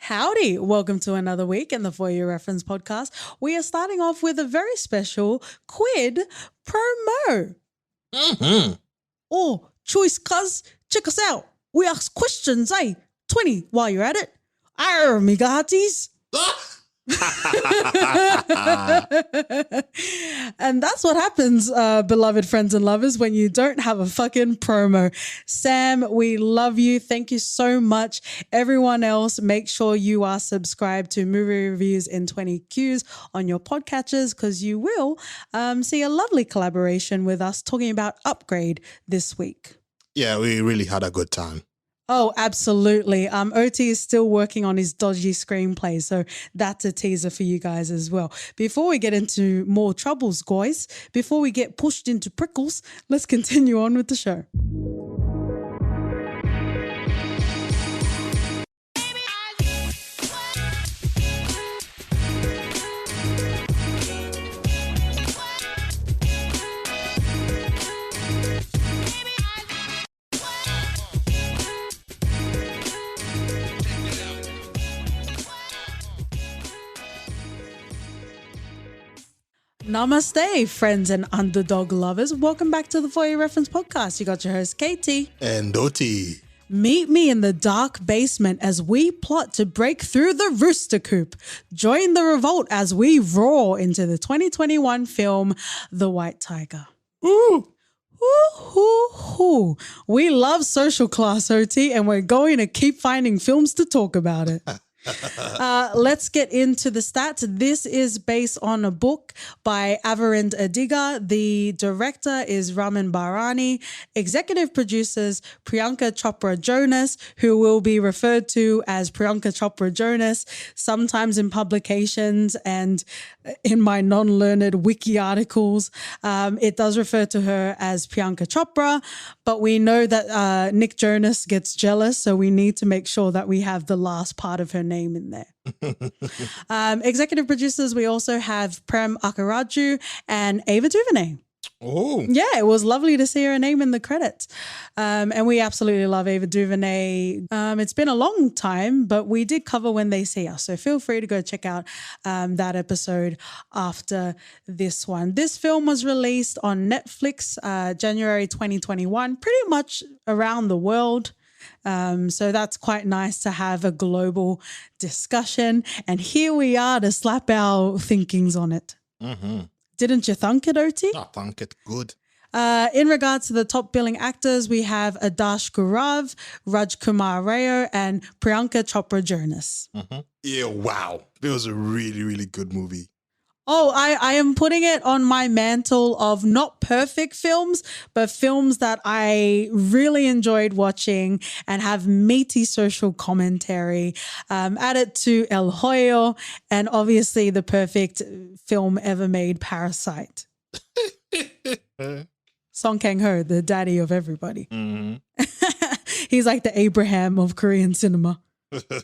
Howdy, welcome to another week in the For Your Reference podcast. We are starting off with a very special quid promo. Oh, choice cuz, check us out. We ask questions, 20 while you're at it. Arr, me hearties. And that's what happens, beloved friends and lovers, when you don't have a fucking promo. Sam, we love you. Thank you so much. Everyone else, make sure you are subscribed to Movie Reviews in 20 Qs on your podcatchers, because you will see a lovely collaboration with us talking about Upgrade this week. Yeah, we really had a good time. Oh, absolutely. OT is still working on his dodgy screenplay, so that's a teaser for you guys as well. Before we get into more troubles, guys, before we get pushed into prickles, let's continue on with the show. Namaste, friends and underdog lovers. Welcome back to the For Your Reference podcast. You got your host, Katie. And Oti. Meet me in the dark basement as we plot to break through the rooster coop. Join the revolt as we roar into the 2021 film, The White Tiger. Ooh. Ooh. We love social class, OT, and we're going to keep finding films to talk about it. Let's get into the stats. This is based on a book by Avarind Adiga. The director is Raman Bharani. Executive producers Priyanka Chopra Jonas, who will be referred to as Priyanka Chopra Jonas, sometimes in publications and in my non-learned wiki articles. It does refer to her as Priyanka Chopra, but we know that Nick Jonas gets jealous, so we need to make sure that we have the last part of her name in there. Executive producers, we also have Prem Akkaraju and Ava DuVernay. Oh. Yeah, it was lovely to see her name in the credits. And we absolutely love Ava DuVernay. It's been a long time, but we did cover When They See Us. So feel free to go check out that episode after this one. This film was released on Netflix January 2021, pretty much around the world. So that's quite nice to have a global discussion. And here we are to slap our thinkings on it. Mm-hmm. Didn't you thunk it, OT? I thunk it good. In regards to the top billing actors, we have Adarsh Gaurav, Raj Kumar Rao, and Priyanka Chopra Jonas. Mm-hmm. Yeah, wow. It was a really, really good movie. Oh, I am putting it on my mantle of not perfect films, but films that I really enjoyed watching and have meaty social commentary. Add it to El Hoyo and obviously the perfect film ever made, Parasite. Song Kang-ho, the daddy of everybody. Mm-hmm. He's like the Abraham of Korean cinema.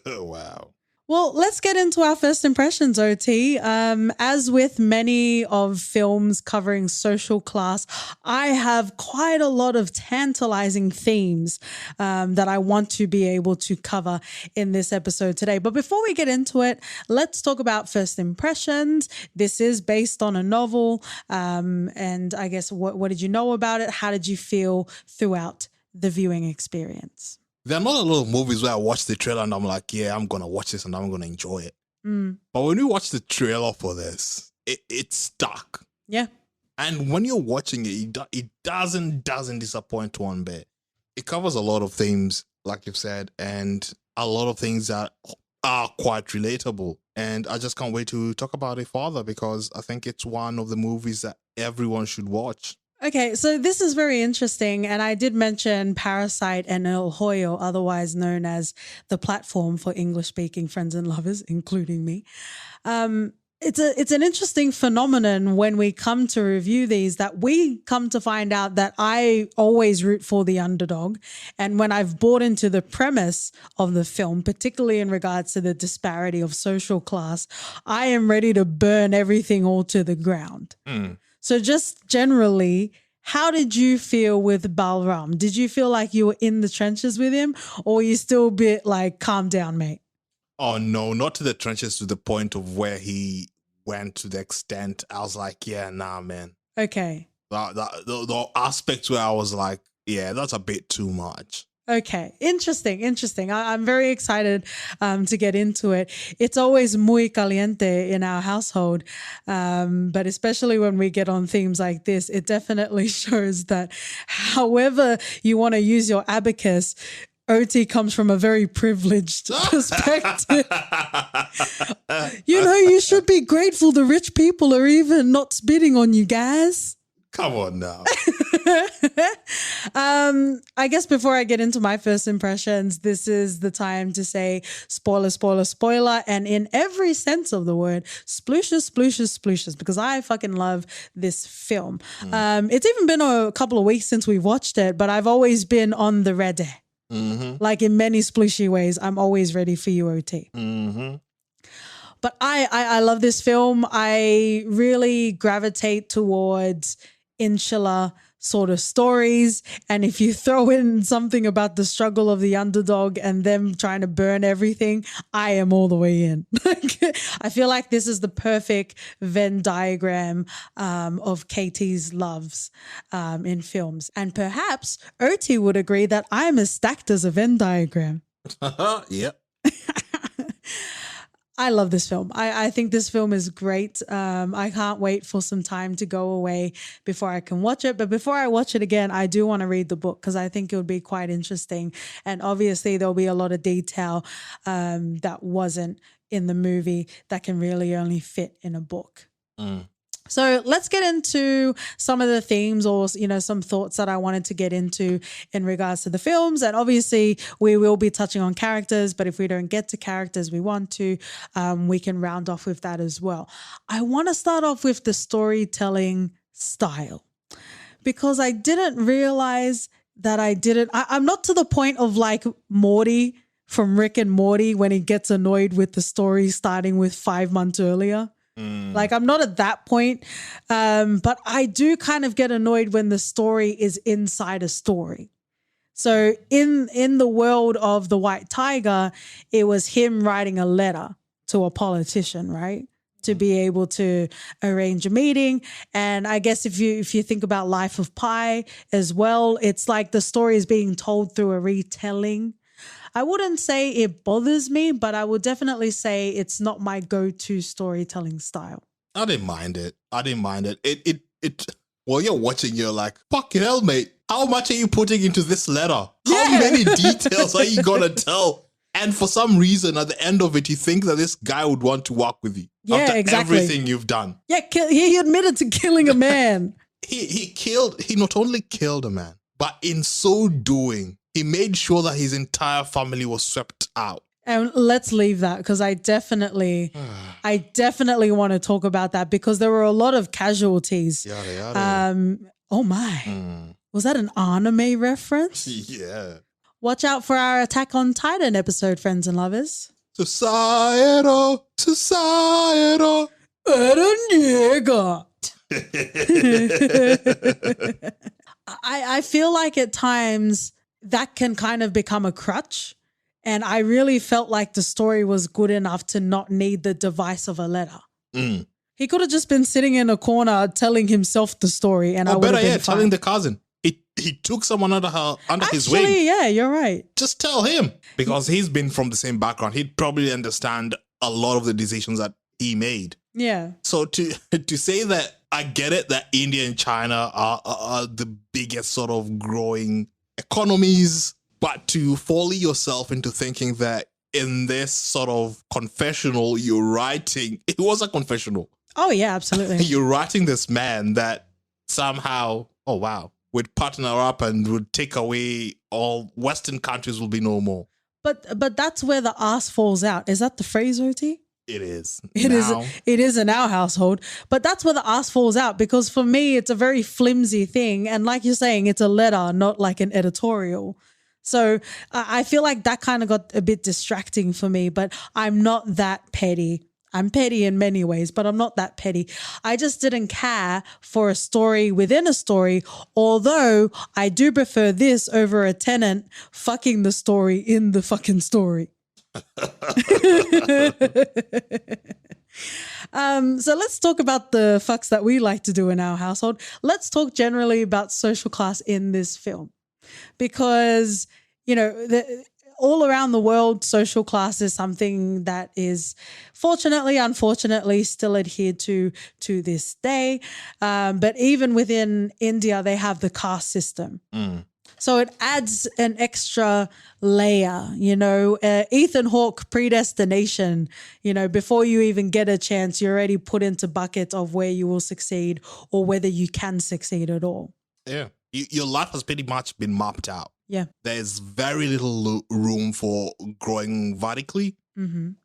Wow. Well, let's get into our first impressions, OT. As with many of films covering social class, I have quite a lot of tantalizing themes that I want to be able to cover in this episode today. But before we get into it, let's talk about first impressions. This is based on a novel. And I guess what did you know about it? How did you feel throughout the viewing experience? There are not a lot of movies where I watch the trailer and I'm like, yeah, I'm going to watch this and I'm going to enjoy it. But when you watch the trailer for this, it's stuck. Yeah. And when you're watching it doesn't disappoint one bit. It covers a lot of themes, like you've said, and a lot of things that are quite relatable. And I just can't wait to talk about it further because I think it's one of the movies that everyone should watch. Okay, so this is very interesting, and I did mention Parasite and El Hoyo, otherwise known as the platform for English-speaking friends and lovers, including me. It's an interesting phenomenon when we come to review these that we come to find out that I always root for the underdog, and when I've bought into the premise of the film, particularly in regards to the disparity of social class, I am ready to burn everything all to the ground. So just generally, how did you feel with Balram? Did you feel like you were in the trenches with him, or were you still a bit like, calm down, mate? Oh no, not to the trenches to the point of where he went to the extent. I was like, yeah, nah, man. Okay. The aspects where I was like, yeah, that's a bit too much. Okay, interesting. I'm very excited to get into it. It's always muy caliente in our household, but especially when we get on themes like this, it definitely shows that however you want to use your abacus, OT comes from a very privileged perspective. You should be grateful the rich people are even not spitting on you guys. Come on now. I guess before I get into my first impressions, this is the time to say spoiler, and in every sense of the word, splooshes, because I fucking love this film. It's even been a couple of weeks since we watched it, but I've always been on the ready. Mm-hmm. Like in many splooshy ways, I'm always ready for you, OT. Mm-hmm. But I love this film. I really gravitate towards insular sort of stories. And if you throw in something about the struggle of the underdog and them trying to burn everything, I am all the way in. I feel like this is the perfect Venn diagram of KT's loves in films. And perhaps OT would agree that I'm as stacked as a Venn diagram. Yep. I love this film. I think this film is great. I can't wait for some time to go away before I can watch it. But before I watch it again, I do want to read the book because I think it would be quite interesting. And obviously there'll be a lot of detail that wasn't in the movie that can really only fit in a book. So let's get into some of the themes or, some thoughts that I wanted to get into in regards to the films. And obviously we will be touching on characters, but if we don't get to characters we want to, we can round off with that as well. I want to start off with the storytelling style because I didn't realize that I'm not to the point of like Morty from Rick and Morty when he gets annoyed with the story starting with 5 months earlier. Like I'm not at that point, but I do kind of get annoyed when the story is inside a story. So in the world of The White Tiger, it was him writing a letter to a politician, right? To be able to arrange a meeting. And I guess if you think about Life of Pi as well, it's like the story is being told through a retelling. I wouldn't say it bothers me, but I would definitely say it's not my go-to storytelling style. I didn't mind it. It while you're watching, you're like, fucking hell, mate. How much are you putting into this letter? How many details are you gonna tell? And for some reason, at the end of it, you think that this guy would want to work with you. Yeah, after exactly. everything you've done. Yeah, he admitted to killing a man. He not only killed a man, but in so doing, he made sure that his entire family was swept out. And let's leave that because I definitely want to talk about that because there were a lot of casualties. Yada, yada. Oh my. Was that an anime reference? Yeah. Watch out for our Attack on Titan episode, friends and lovers. Societal. Eren I feel like at times that can kind of become a crutch. And I really felt like the story was good enough to not need the device of a letter. He could have just been sitting in a corner telling himself the story and I would have been fine. Telling the cousin. He took someone under his wing. Actually, yeah, you're right. Just tell him. Because he's been from the same background. He'd probably understand a lot of the decisions that he made. Yeah. So to say that, I get it that India and China are the biggest sort of growing economies, but to folly yourself into thinking that in this sort of confessional you're writing, it was a confessional. Oh yeah, absolutely. You're writing this man that somehow, oh wow, would partner up and would take away all Western countries will be no more. But that's where the ass falls out. Is that the phrase, OT? It is. It is in our household. But that's where the ass falls out because for me, it's a very flimsy thing. And like you're saying, it's a letter, not like an editorial. So I feel like that kind of got a bit distracting for me, but I'm not that petty. I'm petty in many ways, but I'm not that petty. I just didn't care for a story within a story, although I do prefer this over a tenant fucking the story in the fucking story. So let's talk about the fucks that we like to do in our household. Let's talk generally about social class in this film because, all around the world, social class is something that is unfortunately, still adhered to this day. But even within India, they have the caste system. So it adds an extra layer, Ethan Hawke predestination, before you even get a chance, you're already put into buckets of where you will succeed or whether you can succeed at all. Yeah. Your life has pretty much been mapped out. Yeah. There's very little room for growing vertically.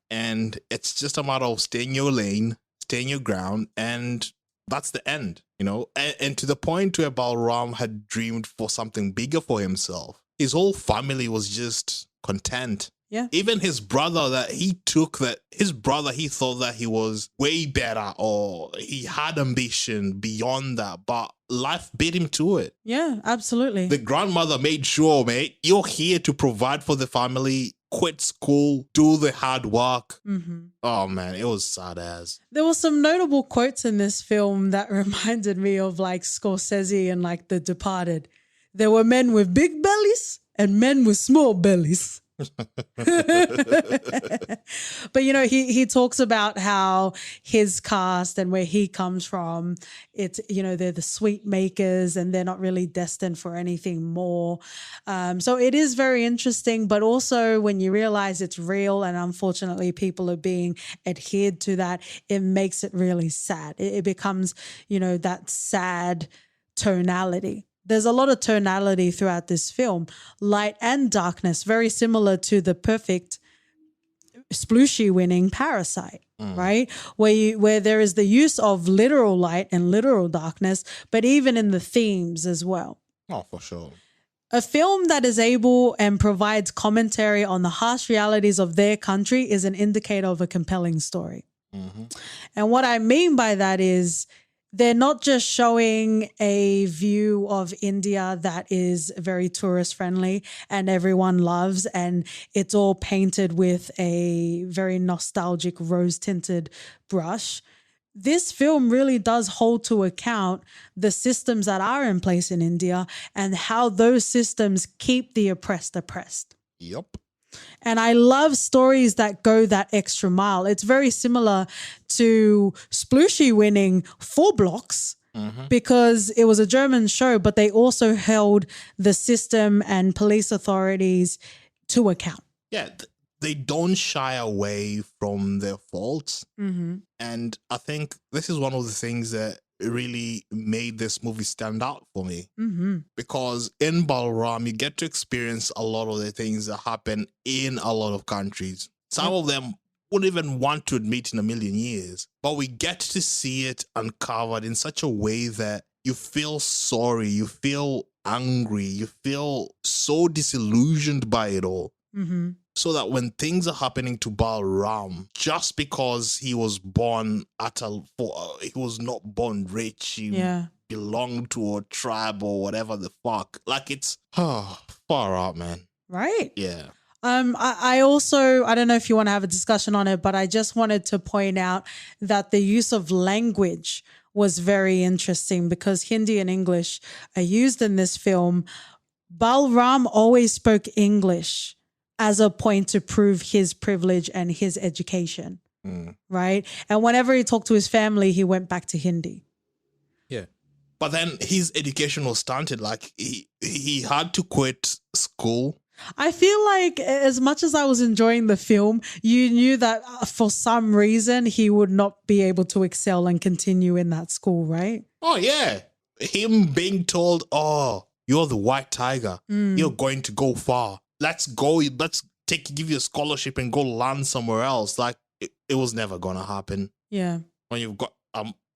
And it's just a matter of staying your lane, staying your ground, and that's the end, and to the point where Balram had dreamed for something bigger for himself. His whole family was just content. Yeah. Even his brother he thought that he was way better or he had ambition beyond that, but life beat him to it. Yeah, absolutely. The grandmother made sure, mate, you're here to provide for the family. Quit school, do the hard work. Oh man, it was sad as. There were some notable quotes in this film that reminded me of like Scorsese and like The Departed. There were men with big bellies and men with small bellies. But he talks about how his caste and where he comes from, it's they're the sweet makers and they're not really destined for anything more. So it is very interesting, but also when you realize it's real and unfortunately people are being adhered to that, it makes it really sad. It becomes that sad tonality. There's a lot of tonality throughout this film, light and darkness, very similar to the perfect Splooshy winning Parasite, right? Where there is the use of literal light and literal darkness, but even in the themes as well. Oh, for sure. A film that is able and provides commentary on the harsh realities of their country is an indicator of a compelling story. And what I mean by that is, they're not just showing a view of India that is very tourist friendly and everyone loves, and it's all painted with a very nostalgic rose tinted brush. This film really does hold to account the systems that are in place in India and how those systems keep the oppressed oppressed. Yep. And I love stories that go that extra mile. It's very similar to Splooshy winning 4 Blocks because it was a German show, but they also held the system and police authorities to account. Yeah, they don't shy away from their faults. And I think this is one of the things that really made this movie stand out for me. Because in Balram, you get to experience a lot of the things that happen in a lot of countries. Some of them wouldn't even want to admit in a million years, but we get to see it uncovered in such a way that you feel sorry, you feel angry, you feel so disillusioned by it all. So that when things are happening to Balram, just because he was born he was not born rich, he belonged to a tribe or whatever the fuck. Like, it's far out, man. Right. Yeah. I also, I don't know if you want to have a discussion on it, but I just wanted to point out that the use of language was very interesting because Hindi and English are used in this film. Balram always spoke English as a point to prove his privilege and his education, right? And whenever he talked to his family, he went back to Hindi. Yeah. But then his education was stunted. Like, he had to quit school. I feel like as much as I was enjoying the film, you knew that for some reason he would not be able to excel and continue in that school, right? Oh, yeah. Him being told, oh, you're the white tiger. You're going to go far. Let's go. Let's give you a scholarship and go land somewhere else. Like, it was never going to happen. Yeah. When you've got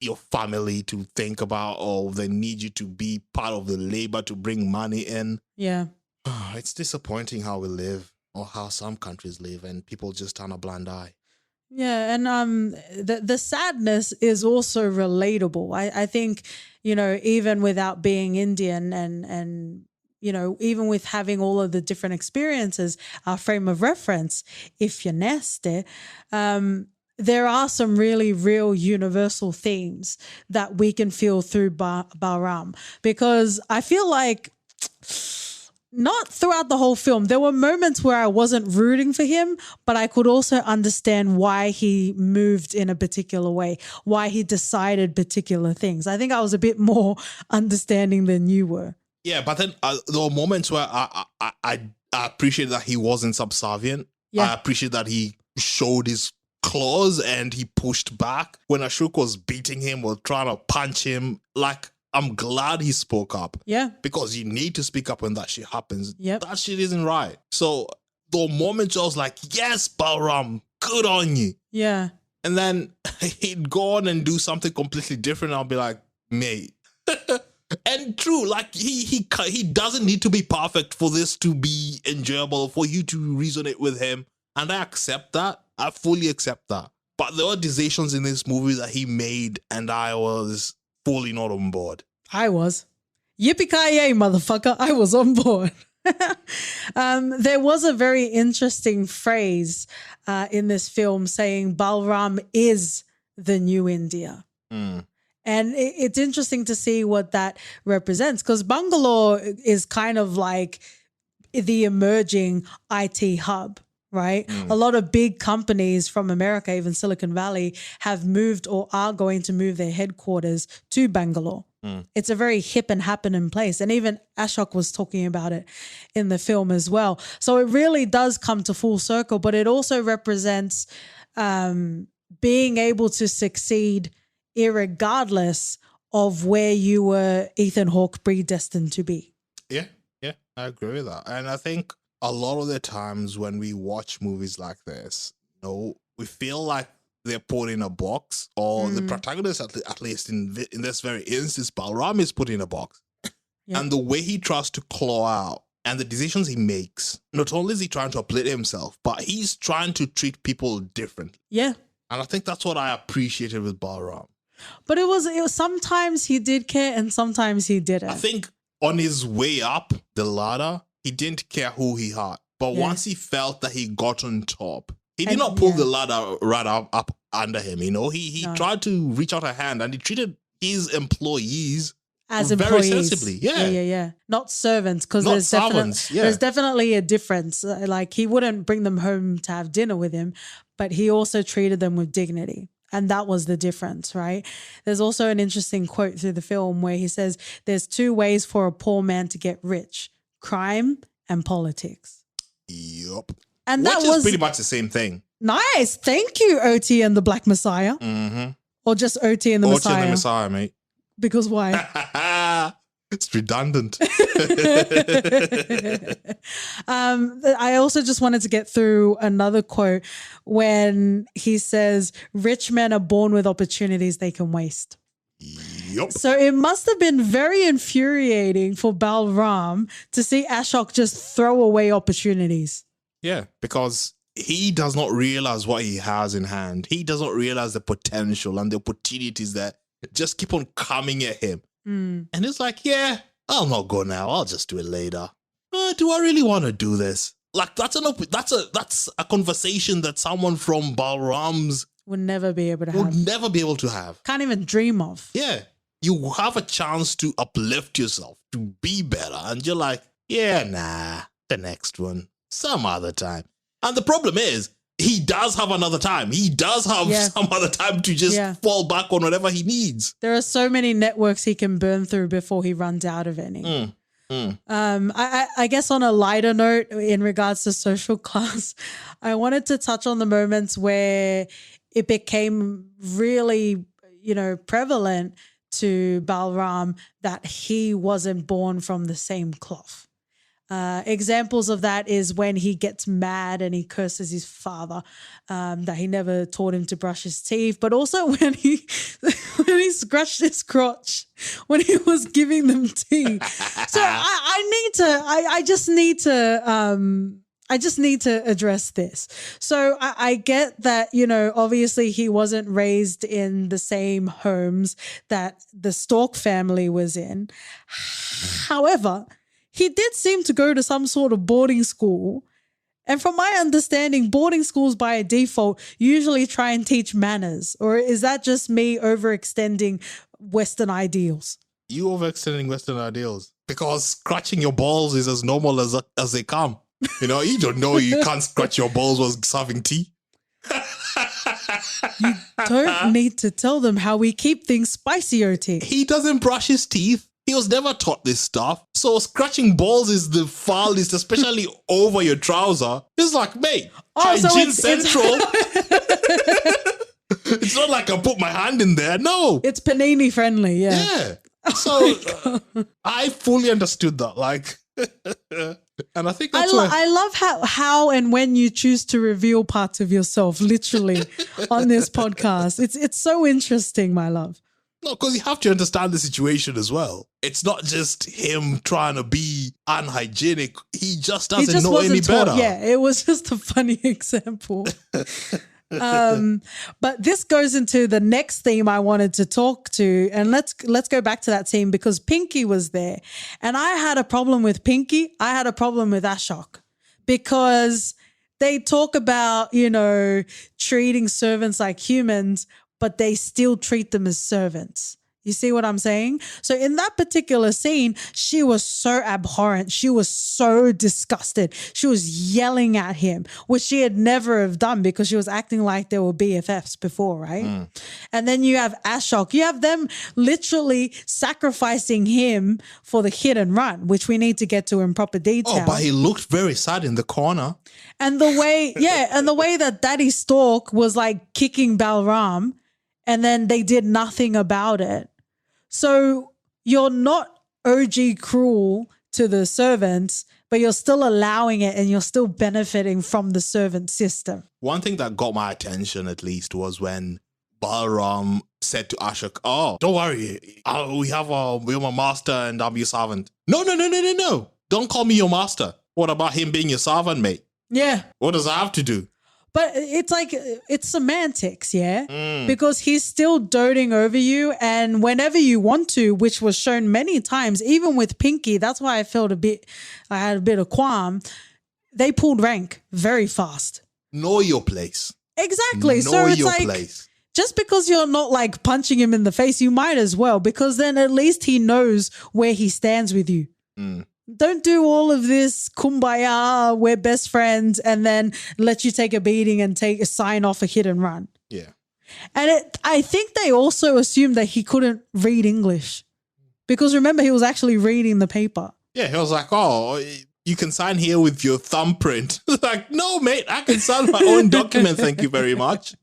your family to think about, or they need you to be part of the labor to bring money in. Yeah. It's disappointing how we live, or how some countries live, and people just turn a blind eye. Yeah, and the sadness is also relatable. I think, even without being Indian and even with having all of the different experiences, our frame of reference, if you're nasty, there are some really real universal themes that we can feel through Bahram, because I feel like not throughout the whole film, there were moments where I wasn't rooting for him, but I could also understand why he moved in a particular way, why he decided particular things. I think I was a bit more understanding than you were. Yeah, but then there were moments where I appreciate that he wasn't subservient. Yeah. I appreciate that he showed his claws and he pushed back when Ashok was beating him or trying to punch him. Like, I'm glad he spoke up. Yeah. Because you need to speak up when that shit happens. Yep. That shit isn't right. So the moment I was like, yes, Balram, good on you. Yeah. And then he'd go on and do something completely different. I'll be like, mate. And true, like he doesn't need to be perfect for this to be enjoyable, for you to resonate with him. And I accept that. I fully accept that. But there were decisions in this movie that he made and I was fully not on board. I was. Yippee-ki-yay, motherfucker. I was on board. There was a very interesting phrase in this film saying Balram is the new India. Mm. And it's interesting to see what that represents, because Bangalore is kind of like the emerging IT hub, right? A lot of big companies from America, even Silicon Valley, have moved or are going to move their headquarters to Bangalore. It's a very hip and happening place. And even Ashok was talking about it in the film as well. So it really does come to full circle, but it also represents being able to succeed irregardless of where you were Ethan Hawke predestined to be. Yeah, I agree with that. And I think a lot of the times when we watch movies like this, we feel like they're put in a box, or the protagonist, at least in this very instance, Balram is put in a box. Yep. And the way he tries to claw out and the decisions he makes, not only is he trying to uplift himself, but he's trying to treat people differently. Yeah. And I think that's what I appreciated with Balram. But it was sometimes he did care and sometimes he didn't. I think on his way up the ladder, he didn't care who he hurt. But once he felt that he got on top, he did not pull the ladder right up under him. He tried to reach out a hand and he treated his employees as very employees. sensibly. Yeah. Not servants, because there's definitely a difference. Like, he wouldn't bring them home to have dinner with him, but he also treated them with dignity. And that was the difference, right? There's also an interesting quote through the film where he says, there's two ways for a poor man to get rich: crime and politics. Yup. And Which that is was pretty much the same thing. Nice. Thank you, OT and the Black Messiah. Mm-hmm. Or just OT and the Messiah. OT and the Messiah, mate. Because why? It's redundant. I also just wanted to get through another quote when he says, rich men are born with opportunities they can waste. Yep. So it must have been very infuriating for Balram to see Ashok just throw away opportunities. Yeah, because he does not realize what he has in hand. He does not realize the potential and the opportunities that just keep on coming at him. And it's like, yeah, I'll not go now. I'll just do it later. Do I really want to do this? Like, that's a conversation that someone from Balram's would never be able to have. Can't even dream of. Yeah. You have a chance to uplift yourself, to be better. And you're like, yeah, nah, the next one, some other time. And the problem is, he does have another time. He does have some other time to just fall back on whatever he needs. There are so many networks he can burn through before he runs out of any. I guess on a lighter note, in regards to social class, I wanted to touch on the moments where it became really, prevalent to Balram that he wasn't born from the same cloth. Examples of that is when he gets mad and he curses his father, that he never taught him to brush his teeth, but also when he scratched his crotch when he was giving them tea. So I just need to address this. So I get that, obviously he wasn't raised in the same homes that the Stork family was in. However, he did seem to go to some sort of boarding school. And from my understanding, boarding schools by default usually try and teach manners. Or is that just me overextending Western ideals? You overextending Western ideals. Because scratching your balls is as normal as they come. You know, you don't know you can't scratch your balls while serving tea. You don't need to tell them how we keep things spicy, OT. He doesn't brush his teeth. He was never taught this stuff. So scratching balls is the foulest, especially over your trouser. It's like, mate, hygiene central. It's not like I put my hand in there. No. It's panini friendly, yeah. Yeah. So I fully understood that. Like, and I think that's I love how and when you choose to reveal parts of yourself, literally, on this podcast. It's so interesting, my love. No, because you have to understand the situation as well. It's not just him trying to be unhygienic. He just doesn't know any better. Yeah, it was just a funny example. But this goes into the next theme I wanted to talk to. And let's go back to that scene because Pinky was there. And I had a problem with Pinky. I had a problem with Ashok because they talk about, you know, treating servants like humans, but they still treat them as servants. You see what I'm saying? So in that particular scene, she was so abhorrent. She was so disgusted. She was yelling at him, which she had never have done because she was acting like they were BFFs before, right? And then you have Ashok. You have them literally sacrificing him for the hit and run, which we need to get to in proper detail. Oh, but he looked very sad in the corner. And the way, and the way that Daddy Stork was like kicking Balram and then they did nothing about it. So you're not OG cruel to the servants, but you're still allowing it and you're still benefiting from the servant system. One thing that got my attention at least was when Balram said to Ashok, oh, don't worry, we're my master and I'm your servant. No. Don't call me your master. What about him being your servant, mate? Yeah. What does that have to do? But it's like, it's semantics, yeah? Because he's still doting over you and whenever you want to, which was shown many times, even with Pinky, that's why I had a bit of qualm. They pulled rank very fast. Know your place. Exactly. Know your place. Just because you're not like punching him in the face, you might as well, because then at least he knows where he stands with you. Don't do all of this kumbaya, we're best friends, and then let you take a beating and sign off a hit and run. Yeah. And I think they also assumed that he couldn't read English because remember, he was actually reading the paper. Yeah, he was like, oh, you can sign here with your thumbprint. Like, no, mate, I can sign my own document. Thank you very much.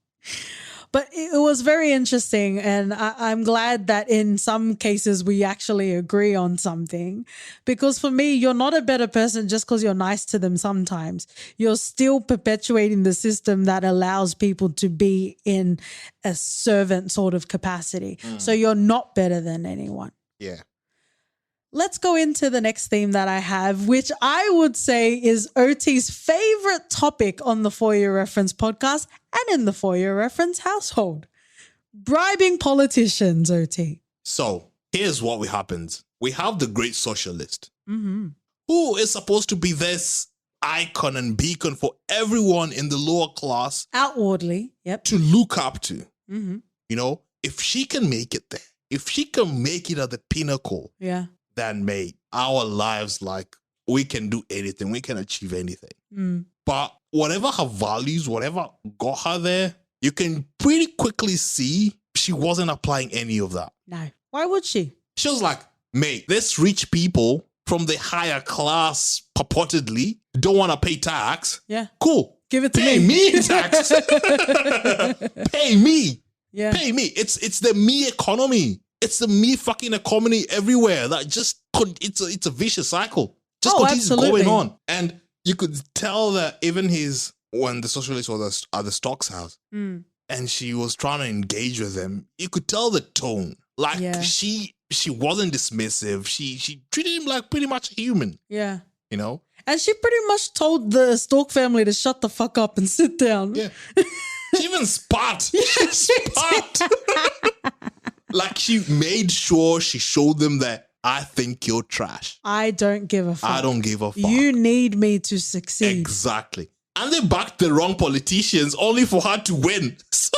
But it was very interesting, and I'm glad that in some cases we actually agree on something. Because for me, you're not a better person just because you're nice to them sometimes. You're still perpetuating the system that allows people to be in a servant sort of capacity. So you're not better than anyone. Yeah. Let's go into the next theme that I have, which I would say is OT's favorite topic on the For Your Reference podcast and in the For Your Reference household. Bribing politicians, OT. So here's what happens. We have the great socialist who is supposed to be this icon and beacon for everyone in the lower class. Outwardly, yep. To look up to. You know, if she can make it there, if she can make it at the pinnacle. Yeah. Then made our lives like we can do anything, we can achieve anything. But whatever her values, whatever got her there, you can pretty quickly see she wasn't applying any of that. No. Why would she? She was like, mate, this rich people from the higher class purportedly don't want to pay tax. Yeah. Cool. Give it to Pay me tax. Pay me. Yeah. Pay me. It's the me economy. It's the me fucking economy everywhere that just, it's a vicious cycle. Just continues going on. And you could tell that even when the socialist was at the Stocks house and she was trying to engage with them, you could tell the tone. Like she wasn't dismissive. She treated him like pretty much a human. Yeah. You know? And she pretty much told the Stork family to shut the fuck up and sit down. Yeah. She even spat. She spat. Like she made sure she showed them that I think you're trash. I don't give a fuck. I don't give a fuck. You need me to succeed. Exactly. And they backed the wrong politicians only for her to win. So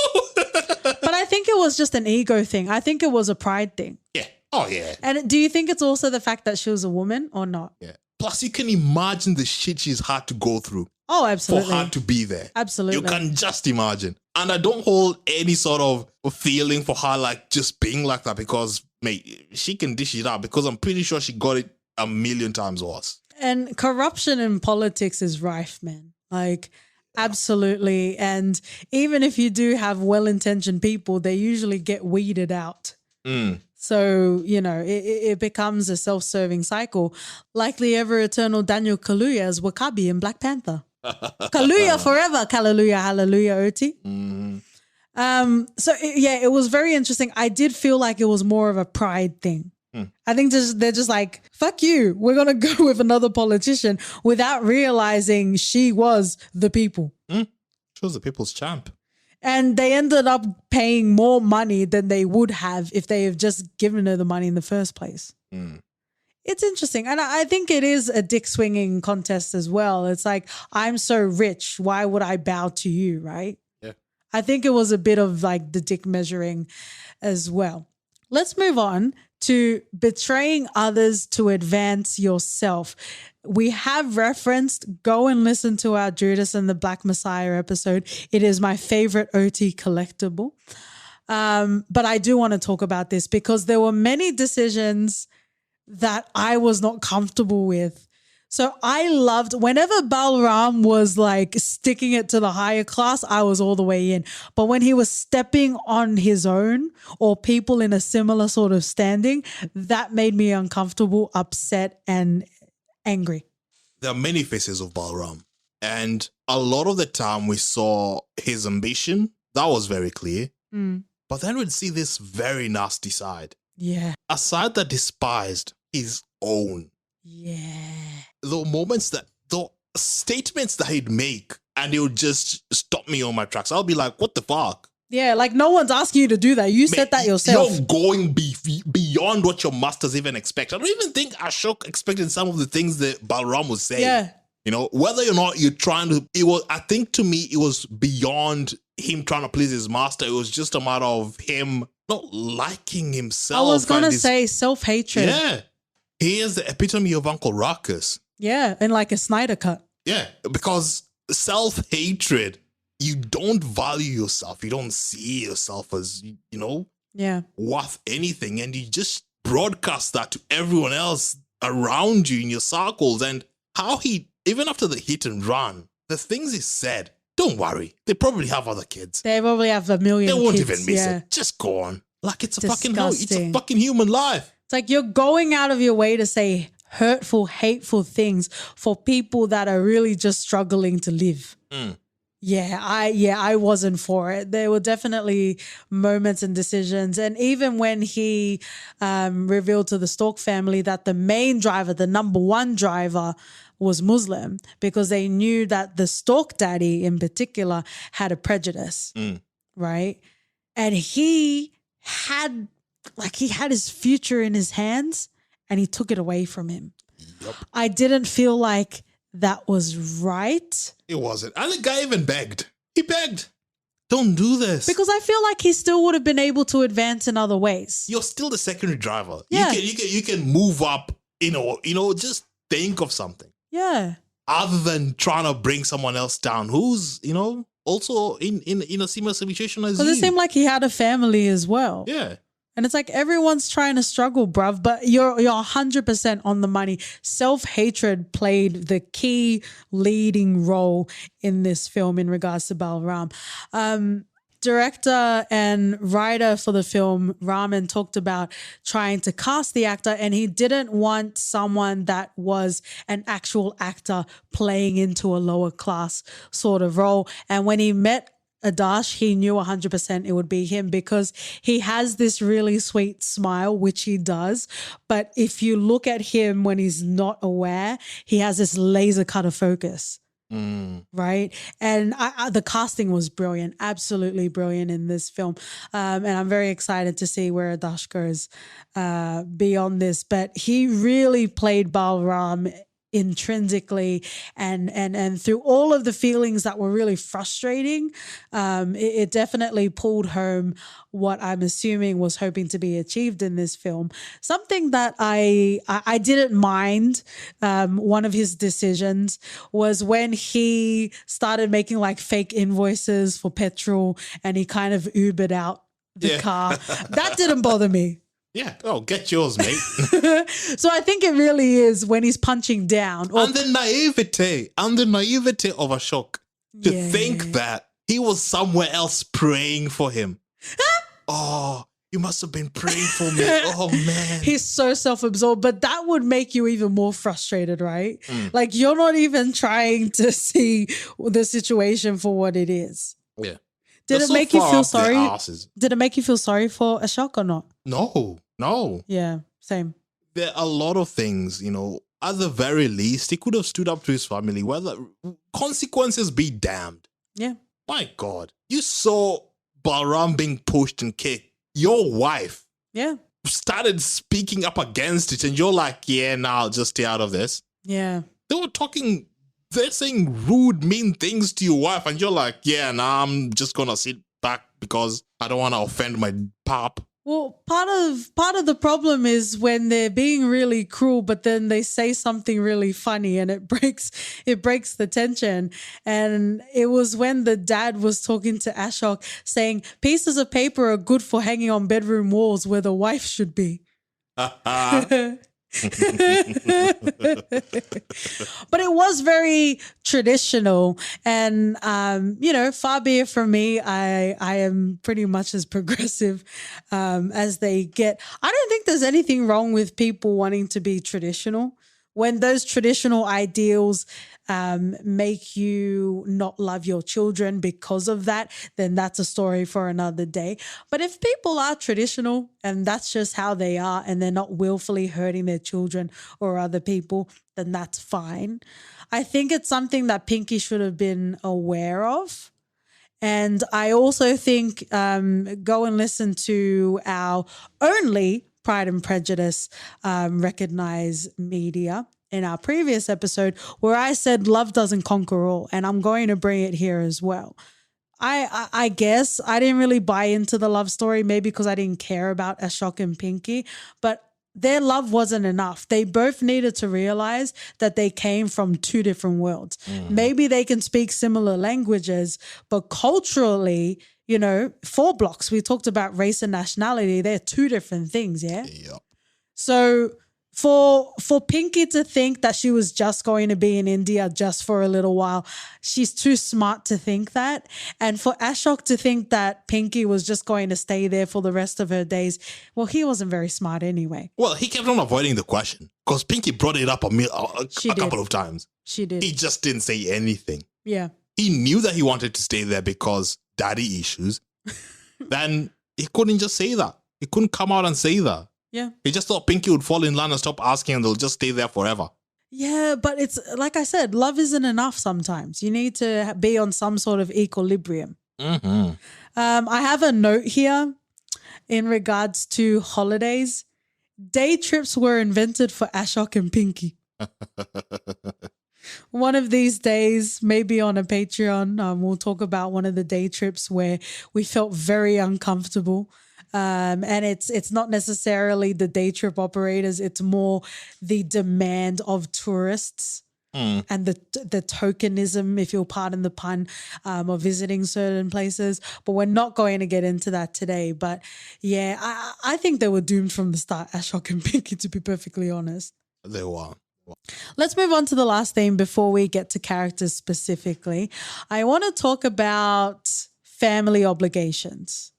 But I think it was just an ego thing. I think it was a pride thing. yeah. Oh, yeah. And do you think it's also the fact that she was a woman or not? Yeah. Plus, you can imagine the shit she's had to go through Oh, for absolutely. her to be there. Absolutely. You can just imagine. And I don't hold any sort of feeling for her like just being like that because, mate, she can dish it out because I'm pretty sure she got it a million times worse. And corruption in politics is rife, man. Like, absolutely. And even if you do have well-intentioned people, they usually get weeded out. So, it becomes a self-serving cycle. Like the ever-eternal Daniel Kaluuya as Wakabi in Black Panther. Kaluuya forever. Hallelujah, hallelujah, Oti. It was very interesting. I did feel like it was more of a pride thing. I think they're just like, fuck you. We're going to go with another politician without realizing she was the people. She was the people's champ. And they ended up paying more money than they would have if they have just given her the money in the first place. It's interesting. And I think it is a dick swinging contest as well. It's like, I'm so rich. Why would I bow to you, right? Yeah. I think it was a bit of like the dick measuring as well. Let's move on to betraying others to advance yourself. We have referenced, go and listen to our Judas and the Black Messiah episode. It is my favorite OT collectible. But I do want to talk about this because there were many decisions that I was not comfortable with. So I loved whenever Balram was like sticking it to the higher class, I was all the way in. But when he was stepping on his own or people in a similar sort of standing, that made me uncomfortable, upset, and angry. There are many faces of Balram. And a lot of the time we saw his ambition. That was very clear. But then we'd see this very nasty side. Yeah. A side that despised his own. Yeah. The statements that he'd make and it would just stop me on my tracks. I'll be like, what the fuck? Yeah, like no one's asking you to do that. You said that yourself. You're going beyond what your masters even expect. I don't even think Ashok expected some of the things that Balram was saying. Yeah. Whether or not you're trying to, I think to me, it was beyond him trying to please his master. It was just a matter of him not liking himself. I was going to say self-hatred. Yeah. He is the epitome of Uncle Ruckus. Yeah, and like a Snyder cut. Yeah, because self-hatred, you don't value yourself. You don't see yourself as, worth anything. And you just broadcast that to everyone else around you in your circles. And how he, even after the hit and run, the things he said, don't worry. They probably have other kids. They probably have a million kids. They won't even miss it. Just go on. Like it's a fucking human life. It's like you're going out of your way to say hurtful, hateful things for people that are really just struggling to live. I wasn't for it. There were definitely moments and decisions. And even when he revealed to the Stork family that the main driver, the number one driver, was Muslim, because they knew that the Stork daddy in particular had a prejudice, right? And he had his future in his hands and he took it away from him. Yep. I didn't feel like that was right. It wasn't. And the guy even begged. He begged. Don't do this. Because I feel like he still would have been able to advance in other ways. You're still the secondary driver. Yeah. You can move up, just think of something. Yeah. Other than trying to bring someone else down who's, also in a similar situation as you. Because it seemed like he had a family as well. Yeah. And it's like everyone's trying to struggle, bruv, but you're 100% on the money. Self-hatred played the key leading role in this film in regards to Balram. Director and writer for the film, Raman, talked about trying to cast the actor, and he didn't want someone that was an actual actor playing into a lower class sort of role. And when he met Adash, he knew 100% it would be him because he has this really sweet smile, which he does. But if you look at him when he's not aware, he has this laser cutter focus. right? And the casting was brilliant, absolutely brilliant in this film. And I'm very excited to see where Adash goes beyond this. But he really played Balram intrinsically and through all of the feelings that were really frustrating. It definitely pulled home what I'm assuming was hoping to be achieved in this film. Something that I didn't mind, one of his decisions was when he started making like fake invoices for petrol and he kind of Ubered out the car. That didn't bother me. Yeah. Oh, get yours, mate. So I think it really is when he's punching down. And the naivete of Ashok to think that he was somewhere else praying for him. Oh, you must have been praying for me. Oh, man. He's so self-absorbed, but that would make you even more frustrated, right? Like you're not even trying to see the situation for what it is. Yeah. Did it make you feel sorry? Did it make you feel sorry for Ashok or not? No. Yeah, same. There are a lot of things, at the very least, he could have stood up to his family. Whether consequences be damned. Yeah. My God. You saw Balram being pushed and kicked. Your wife started speaking up against it and you're like, I'll just stay out of this. Yeah. They're saying rude, mean things to your wife and you're like, I'm just going to sit back because I don't want to offend my pop. Well, part of the problem is when they're being really cruel, but then they say something really funny and it breaks the tension. And it was when the dad was talking to Ashok saying pieces of paper are good for hanging on bedroom walls where the wife should be. But it was very traditional and far be it from me, I am pretty much as progressive as they get. I don't think there's anything wrong with people wanting to be traditional when those traditional ideals make you not love your children because of that, then that's a story for another day. But if people are traditional and that's just how they are and they're not willfully hurting their children or other people, then that's fine. I think it's something that Pinky should have been aware of. And I also think go and listen to our only Pride and Prejudice Recognize Media in our previous episode where I said love doesn't conquer all, and I'm going to bring it here as well. I guess I didn't really buy into the love story, maybe because I didn't care about Ashok and Pinky, but their love wasn't enough. They both needed to realize that they came from two different worlds. Maybe they can speak similar languages, but culturally, 4 blocks, we talked about race and nationality. They're two different things, yeah? Yep. So for Pinky to think that she was just going to be in India just for a little while, she's too smart to think that. And for Ashok to think that Pinky was just going to stay there for the rest of her days, well, he wasn't very smart anyway. Well, he kept on avoiding the question because Pinky brought it up a couple of times. She did. He just didn't say anything. Yeah. He knew that he wanted to stay there because daddy issues. Then he couldn't just say that. He couldn't come out and say that. Yeah. He just thought Pinky would fall in line and stop asking and they'll just stay there forever. Yeah, but it's like I said, love isn't enough sometimes. You need to be on some sort of equilibrium. Mm-hmm. I have a note here in regards to holidays. Day trips were invented for Ashok and Pinky. One of these days, maybe on a Patreon, we'll talk about one of the day trips where we felt very uncomfortable. And it's not necessarily the day trip operators. It's more the demand of tourists and the tokenism, if you'll pardon the pun, of visiting certain places. But we're not going to get into that today. But yeah, I think they were doomed from the start, Ashok and Pinky, to be perfectly honest. They were. Let's move on to the last theme before we get to characters specifically. I want to talk about family obligations.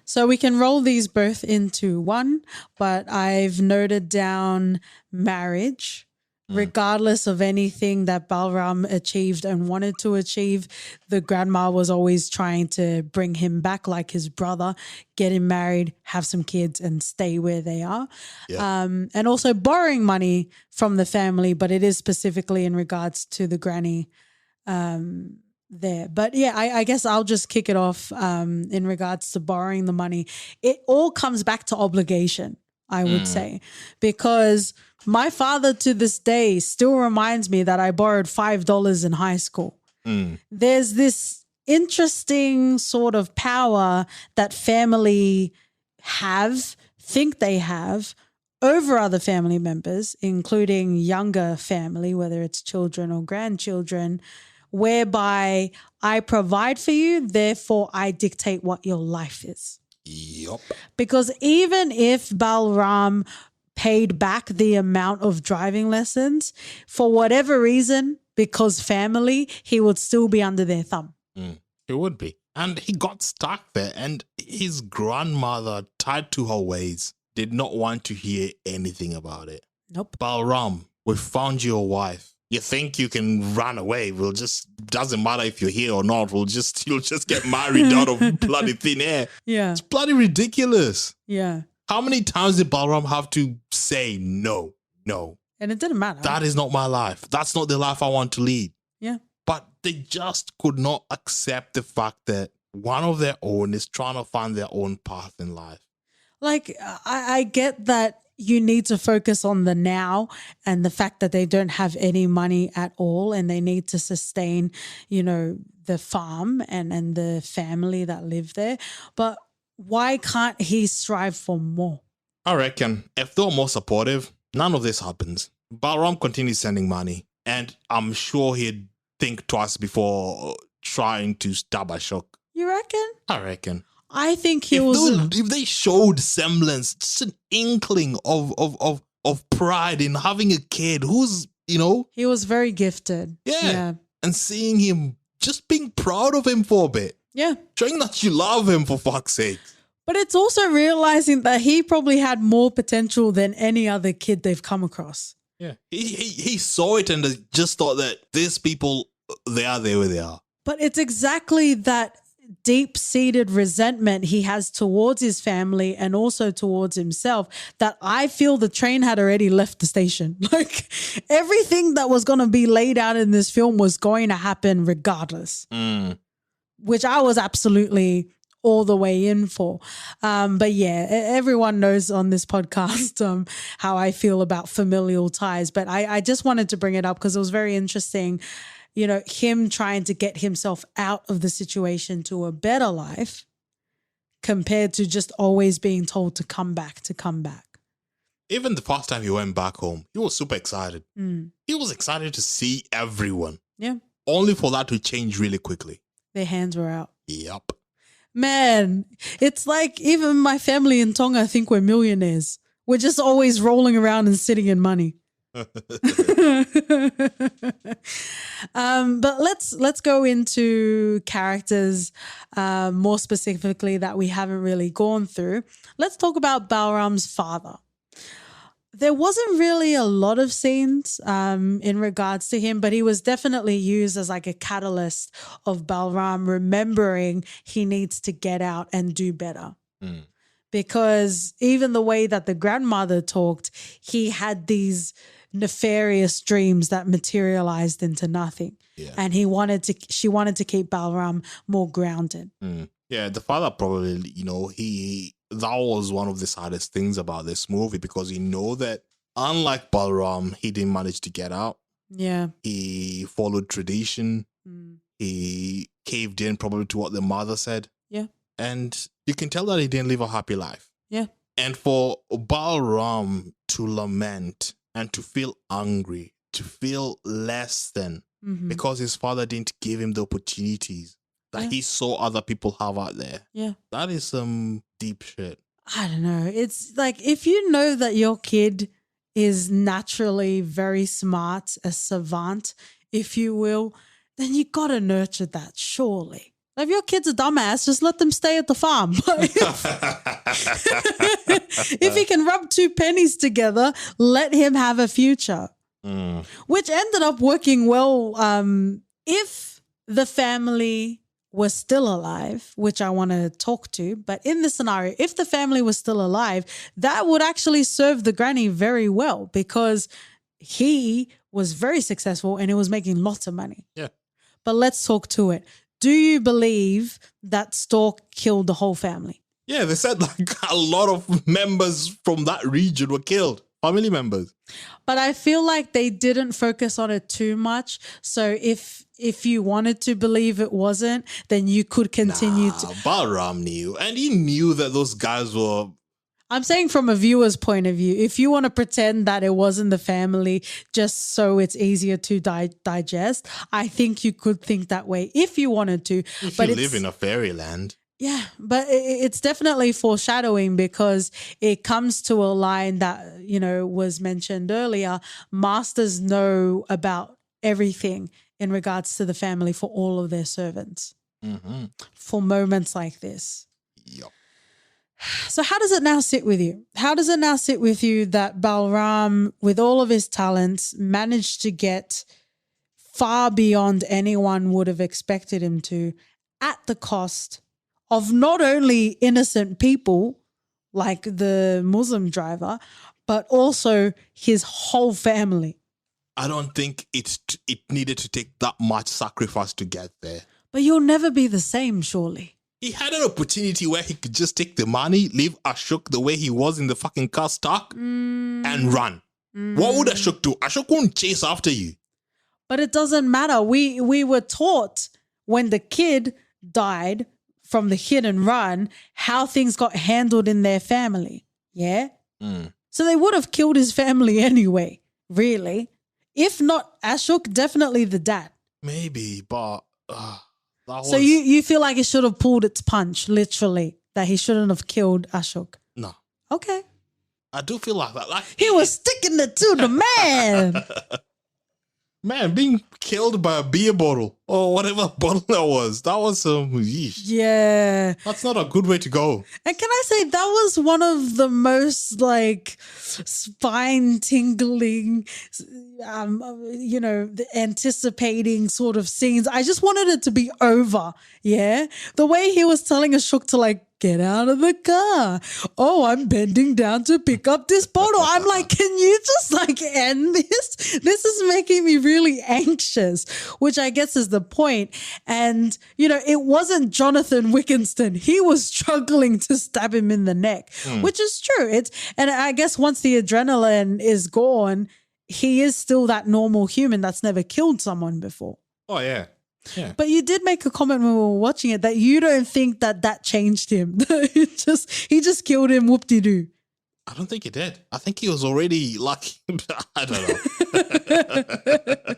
So we can roll these both into one, but I've noted down marriage. Regardless of anything that Balram achieved and wanted to achieve, the grandma was always trying to bring him back like his brother, get him married, have some kids and stay where they are. Yeah. And also borrowing money from the family, but it is specifically in regards to the granny there. But yeah, I guess I'll just kick it off in regards to borrowing the money. It all comes back to obligation, I would say, because my father to this day still reminds me that I borrowed $5 in high school. There's this interesting sort of power that family think they have over other family members, including younger family, whether it's children or grandchildren, whereby I provide for you, therefore I dictate what your life is. Yup. Because even if Balram paid back the amount of driving lessons, for whatever reason, because family, he would still be under their thumb. It would be. And he got stuck there, and his grandmother, tied to her ways, did not want to hear anything about it. Nope. Balram, we found your wife. You think you can run away? Doesn't matter if you're here or not. You'll just get married out of bloody thin air. Yeah. It's bloody ridiculous. Yeah. How many times did Balram have to say no? And it didn't matter. That is not my life. That's not the life I want to lead. Yeah. But they just could not accept the fact that one of their own is trying to find their own path in life. Like, I get that you need to focus on the now and the fact that they don't have any money at all and they need to sustain, the farm and the family that live there. But why can't he strive for more? I reckon if they were more supportive, none of this happens. Balram continues sending money, and I'm sure he'd think twice before trying to stab Ashok. You reckon? I reckon. I think if they showed semblance, just an inkling of pride in having a kid who's, he was very gifted. Yeah. And seeing him, just being proud of him for a bit. Yeah. Showing that you love him, for fuck's sake. But it's also realizing that he probably had more potential than any other kid they've come across. Yeah. He saw it and just thought that these people, they are there where they are. But it's exactly that deep-seated resentment he has towards his family and also towards himself that I feel the train had already left the station. Like, everything that was going to be laid out in this film was going to happen regardless, which I was absolutely all the way in for. But yeah, everyone knows on this podcast how I feel about familial ties, but I just wanted to bring it up because it was very interesting. Him trying to get himself out of the situation to a better life compared to just always being told to come back. Even the first time he went back home, he was super excited. He was excited to see everyone. Yeah. Only for that to change really quickly. Their hands were out. Yup. Man, it's like even my family in Tonga think we're millionaires. We're just always rolling around and sitting in money. But let's go into characters more specifically that we haven't really gone through. Let's talk about Balram's father. There wasn't really a lot of scenes in regards to him, but he was definitely used as like a catalyst of Balram remembering he needs to get out and do better. Because even the way that the grandmother talked, he had these nefarious dreams that materialized into nothing. Yeah. And she wanted to keep Balram more grounded. Yeah, the father probably, that was one of the saddest things about this movie because that unlike Balram, he didn't manage to get out. Yeah. He followed tradition. He caved in probably to what the mother said. Yeah. And you can tell that he didn't live a happy life. Yeah. And for Balram to lament and to feel angry, to feel less than because his father didn't give him the opportunities that he saw other people have out there. Yeah. That is some deep shit. I don't know. It's like if you know that your kid is naturally very smart, a savant, if you will, then you got to nurture that, surely. If your kid's a dumbass, just let them stay at the farm. If he can rub two pennies together, let him have a future. Which ended up working well if the family was still alive, which I want to talk to. But in this scenario, if the family was still alive, that would actually serve the granny very well because he was very successful and he was making lots of money. Yeah. but let's talk to it. Do you believe that Stork killed the whole family? Yeah, they said like a lot of members from that region were killed, family members. But I feel like they didn't focus on it too much. So if you wanted to believe it wasn't, then you could continue to. Balram knew, and he knew that those guys were. I'm saying from a viewer's point of view, if you want to pretend that it wasn't the family just so it's easier to digest, I think you could think that way if you wanted to. If but you live in a fairyland. Yeah, but it's definitely foreshadowing because it comes to a line that, was mentioned earlier. Masters know about everything in regards to the family for all of their servants for moments like this. Yep. So how does it now sit with you? How does it now sit with you that Balram, with all of his talents, managed to get far beyond anyone would have expected him to at the cost of not only innocent people like the Muslim driver, but also his whole family? I don't think it needed to take that much sacrifice to get there. But you'll never be the same, surely. He had an opportunity where he could just take the money, leave Ashok the way he was in the fucking car stuck, and run. What would Ashok do? Ashok won't chase after you. But it doesn't matter. We were taught when the kid died from the hit and run how things got handled in their family. Yeah? So they would have killed his family anyway, really. If not Ashok, definitely the dad. Maybe, but... So you feel like it should have pulled its punch, literally, that he shouldn't have killed Ashok? No. Okay. I do feel like that. Like, he was sticking it to the man. Man, being killed by a beer bottle or whatever bottle that was some yeesh. Yeah. That's not a good way to go. And can I say that was one of the most spine tingling, anticipating sort of scenes. I just wanted it to be over. Yeah. The way he was telling Ashok to get out of the car. Oh, I'm bending down to pick up this bottle. I'm like, can you just end this? This is making me really anxious, which I guess is the point. And, it wasn't Jonathan Wickenston. He was struggling to stab him in the neck, which is true. And I guess once the adrenaline is gone, he is still that normal human that's never killed someone before. Oh, yeah. Yeah. But you did make a comment when we were watching it that you don't think that changed him. He just killed him, whoop-de-doo. I don't think he did. I think he was already I don't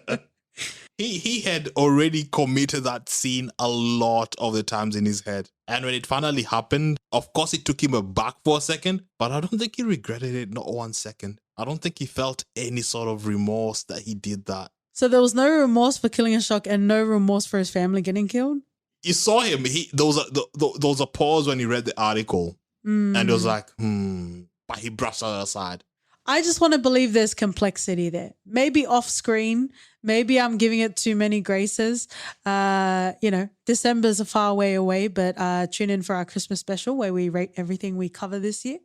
know. He had already committed that scene a lot of the times in his head. And when it finally happened, of course it took him aback for a second, but I don't think he regretted it, not 1 second. I don't think he felt any sort of remorse that he did that. So there was no remorse for killing Ashok and no remorse for his family getting killed? You saw him. There was a pause when he read the article. And it was like, but he brushed it aside. I just want to believe there's complexity there. Maybe off screen. Maybe I'm giving it too many graces. December's a far way away, but tune in for our Christmas special where we rate everything we cover this year.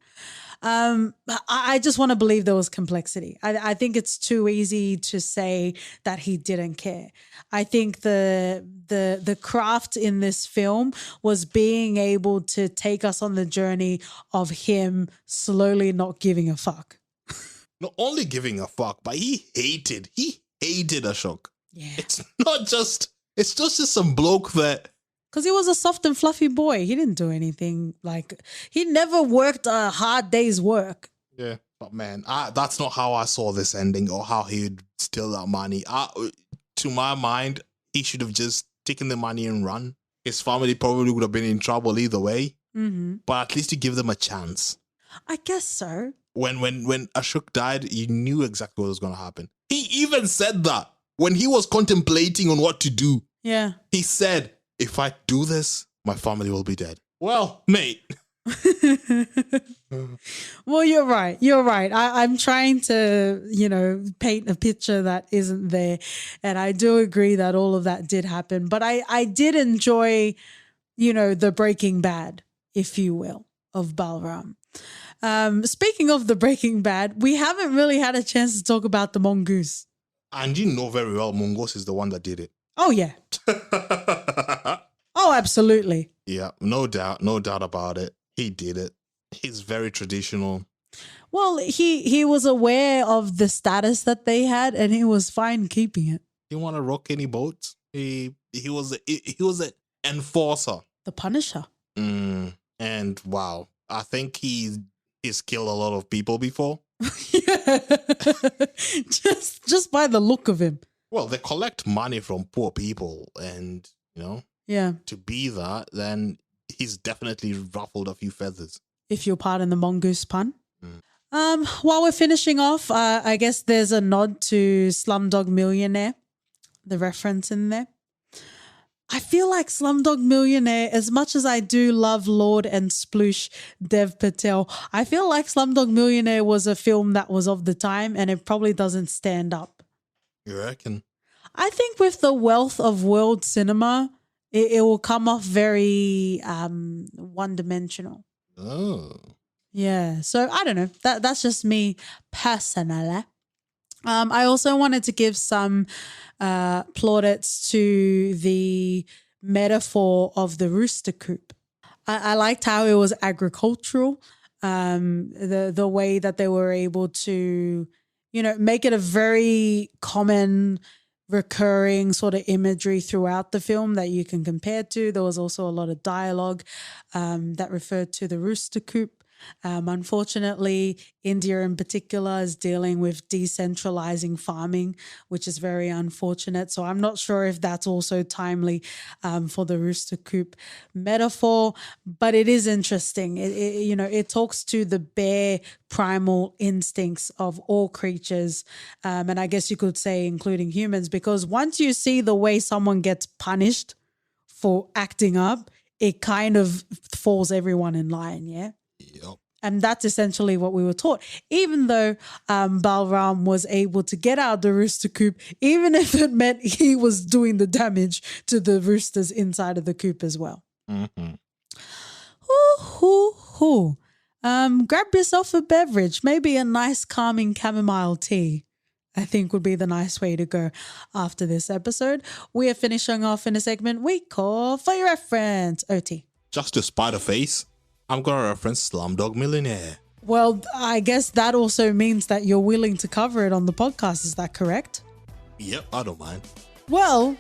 I just want to believe there was complexity. I think it's too easy to say that he didn't care. I think the craft in this film was being able to take us on the journey of him slowly not giving a fuck. Not only giving a fuck, but he hated Ashok. Yeah. It's just some bloke that... Because he was a soft and fluffy boy. He didn't do anything he never worked a hard day's work. Yeah. But man, that's not how I saw this ending or how he would steal that money. To my mind, he should have just taken the money and run. His family probably would have been in trouble either way. Mm-hmm. But at least you give them a chance. I guess so. When Ashok died, you knew exactly what was going to happen. He even said that when he was contemplating on what to do. Yeah. He said, if I do this, my family will be dead. Well, mate. Well, you're right. You're right. I'm trying to, paint a picture that isn't there. And I do agree that all of that did happen. But I did enjoy, the Breaking Bad, if you will, of Balram. Speaking of the Breaking Bad, we haven't really had a chance to talk about the mongoose. And you know very well Mongoose is the one that did it. Oh, yeah. Oh, absolutely. Yeah, no doubt about it. He did it. He's very traditional. Well, he was aware of the status that they had, and he was fine keeping it. He want to rock any boats. He was an enforcer. The Punisher. And wow, I think he's killed a lot of people before. Yeah. just by the look of him. Well, they collect money from poor people, and Yeah. to be that, then he's definitely ruffled a few feathers. If you'll pardon the mongoose pun. While we're finishing off, I guess there's a nod to Slumdog Millionaire, the reference in there. I feel like Slumdog Millionaire, as much as I do love Lord and Sploosh Dev Patel, I feel like Slumdog Millionaire was a film that was of the time and it probably doesn't stand up. You reckon? I think with the wealth of world cinema, it will come off very one-dimensional. Oh. Yeah, so I don't know. That's just me personally. I also wanted to give some plaudits to the metaphor of the rooster coop. I liked how it was agricultural, the way that they were able to, make it a very common, recurring sort of imagery throughout the film that you can compare to. There was also a lot of dialogue that referred to the rooster coop. Unfortunately, India in particular is dealing with decentralizing farming, which is very unfortunate. So I'm not sure if that's also timely for the rooster coop metaphor, but it is interesting. It talks to the bare primal instincts of all creatures, and I guess you could say including humans, because once you see the way someone gets punished for acting up, it kind of falls everyone in line, yeah? Yep. And that's essentially what we were taught. Even though Balram was able to get out the rooster coop, even if it meant he was doing the damage to the roosters inside of the coop as well. Mm-hmm. Grab yourself a beverage, maybe a nice calming chamomile tea. I think would be the nice way to go after this episode. We are finishing off in a segment we call For Your Reference. OT. Just to spite a face, I'm going to reference Slumdog Millionaire. Well, I guess that also means that you're willing to cover it on the podcast. Is that correct? Yep, I don't mind. Well,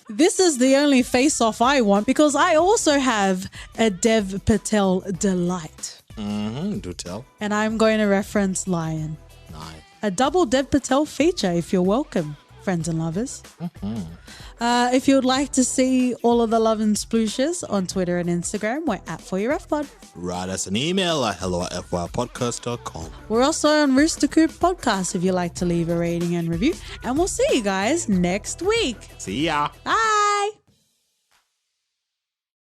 this is the only face-off I want because I also have a Dev Patel delight. Do tell. And I'm going to reference Lion. Nice. A double Dev Patel feature if you're welcome, friends and lovers. If you would like to see all of the love and splooshes on Twitter and Instagram, we're at ForYourFPod. Write us an email at hello@fypodcast.com. We're also on Rooster Coop Podcast if you'd like to leave a rating and review. And we'll see you guys next week. See ya. Bye.